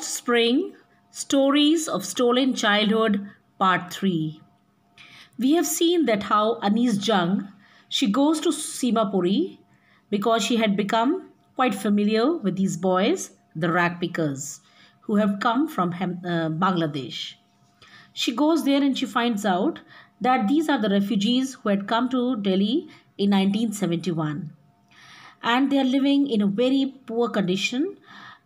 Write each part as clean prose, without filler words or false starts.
Spring Stories of Stolen Childhood, Part 3. We have seen that how Anis Jung she goes to Simapuri because she had become quite familiar with these boys, the rag pickers, who have come from Bangladesh. She goes there and she finds out that these are the refugees who had come to Delhi in 1971, and they are living in a very poor condition.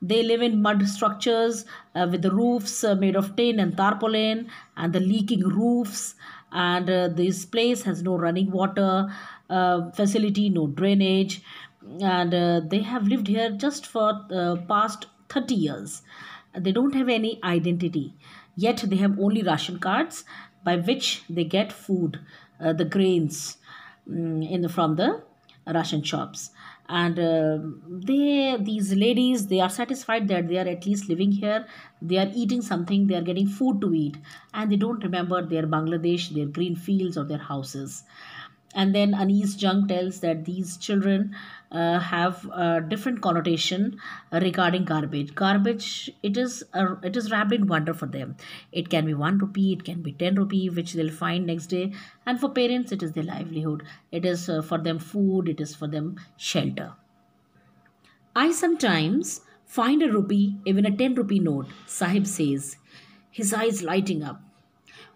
They live in mud structures with the roofs made of tin and tarpaulin and the leaking roofs. And this place has no running water facility, no drainage. And they have lived here just for the past 30 years. They don't have any identity, yet they have only ration cards by which they get food, the grains from the Russian shops. And these ladies, they are satisfied that they are at least living here, they are eating something, they are getting food to eat, and they don't remember their Bangladesh, their green fields or their houses. And then Anis Jung tells that these children have a different connotation regarding garbage. Garbage, it is wrapped in wonder for them. It can be 1 rupee, it can be 10 rupee, which they'll find next day. And for parents, it is their livelihood. It is for them food. It is for them shelter. I sometimes find a rupee, even a 10 rupee note, Sahib says, his eyes lighting up.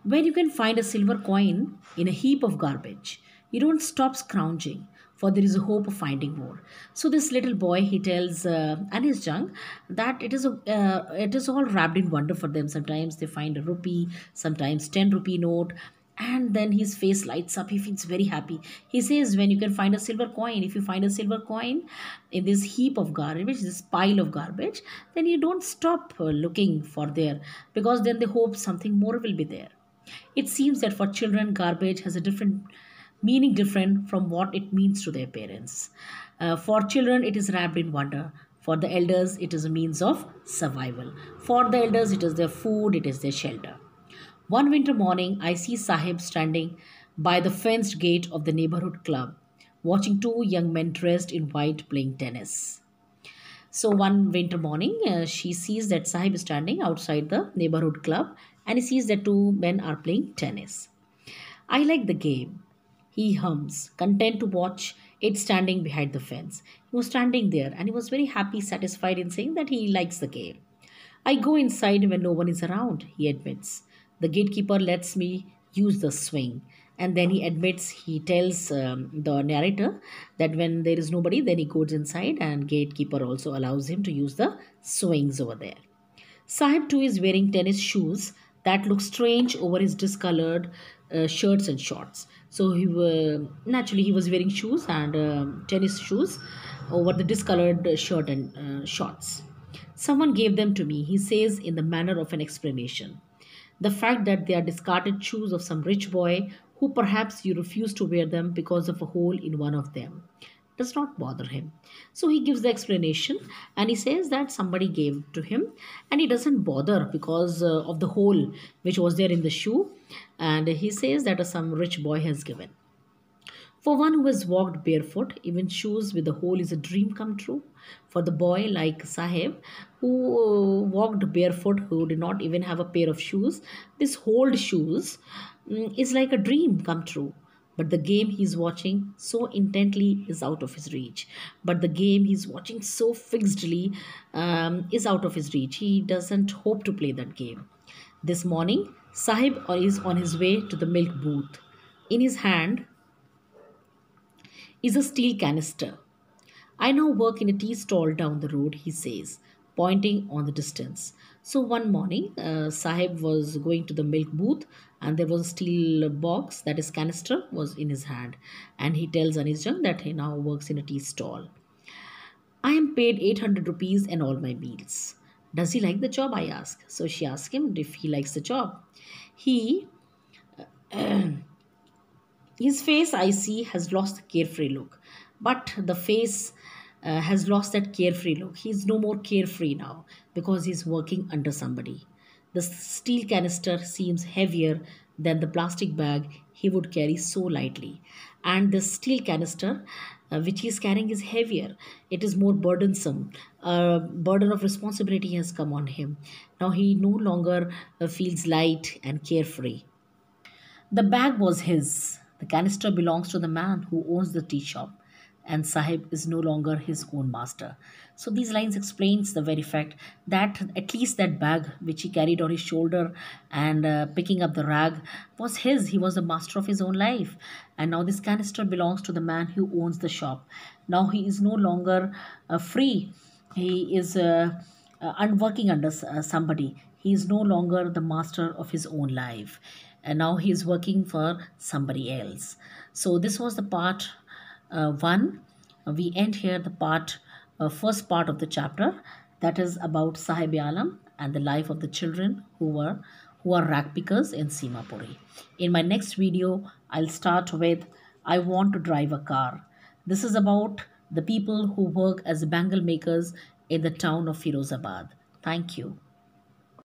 When you can find a silver coin in a heap of garbage, you don't stop scrounging, for there is a hope of finding more. So this little boy, he tells Anis Jung that it is all wrapped in wonder for them. Sometimes they find a rupee, sometimes 10 rupee note, and then his face lights up. He feels very happy. He says, when you can find a silver coin, if you find a silver coin in this heap of garbage, this pile of garbage, then you don't stop looking for there, because then they hope something more will be there. It seems that for children, garbage has a different meaning, different from what it means to their parents. For children, it is wrapped in wonder. For the elders, it is a means of survival. For the elders, it is their food, it is their shelter. One winter morning, I see Sahib standing by the fenced gate of the neighborhood club, watching two young men dressed in white playing tennis. So one winter morning, she sees that Sahib is standing outside the neighborhood club, and he sees that two men are playing tennis. I like the game, he hums, content to watch it standing behind the fence. He was standing there and he was very happy, satisfied in saying that he likes the game. I go inside when no one is around, he admits. The gatekeeper lets me use the swing. And then he admits, he tells the narrator that when there is nobody, then he goes inside, and gatekeeper also allows him to use the swings over there. Sahib too is wearing tennis shoes that look strange over his discolored shirts and shorts. So naturally he was wearing shoes and tennis shoes over the discolored shirt and shorts. Someone gave them to me, he says in the manner of an explanation. The fact that they are discarded shoes of some rich boy who perhaps you refuse to wear them because of a hole in one of them does not bother him. So he gives the explanation and he says that somebody gave to him, and he doesn't bother because of the hole which was there in the shoe, and he says that some rich boy has given. For one who has walked barefoot, even shoes with a hole is a dream come true. For the boy like Sahib, who walked barefoot, who did not even have a pair of shoes, this holed shoes is like a dream come true. But the game he's watching so intently is out of his reach. But the game he's watching so fixedly is out of his reach. He doesn't hope to play that game. This morning, Sahib is on his way to the milk booth. In his hand is a steel canister. I now work in a tea stall down the road, he says, pointing on the distance. So one morning, Sahib was going to the milk booth, and there was a steel box, that is canister, was in his hand. And he tells Anis Jung that he now works in a tea stall. I am paid 800 rupees and all my meals. Does he like the job? I ask. So she asks him if he likes the job. He His face, I see, has lost the carefree look. But the face has lost that carefree look. He's no more carefree now because he's working under somebody. The steel canister seems heavier than the plastic bag he would carry so lightly. And the steel canister which he is carrying is heavier. It is more burdensome. A burden of responsibility has come on him. Now he no longer feels light and carefree. The bag was his. The canister belongs to the man who owns the tea shop, and Sahib is no longer his own master. So these lines explains the very fact that at least that bag which he carried on his shoulder and picking up the rag was his. He was the master of his own life, and now this canister belongs to the man who owns the shop. Now he is no longer free. He is working under somebody. He is no longer the master of his own life, and now he is working for somebody else. So this was the part one. We end here the first part of the chapter, that is about Sahib Alam and the life of the children who are rag pickers in Simapuri. In my next video, I'll start with I want to drive a car. This is about the people who work as bangle makers in the town of Firozabad. Thank you.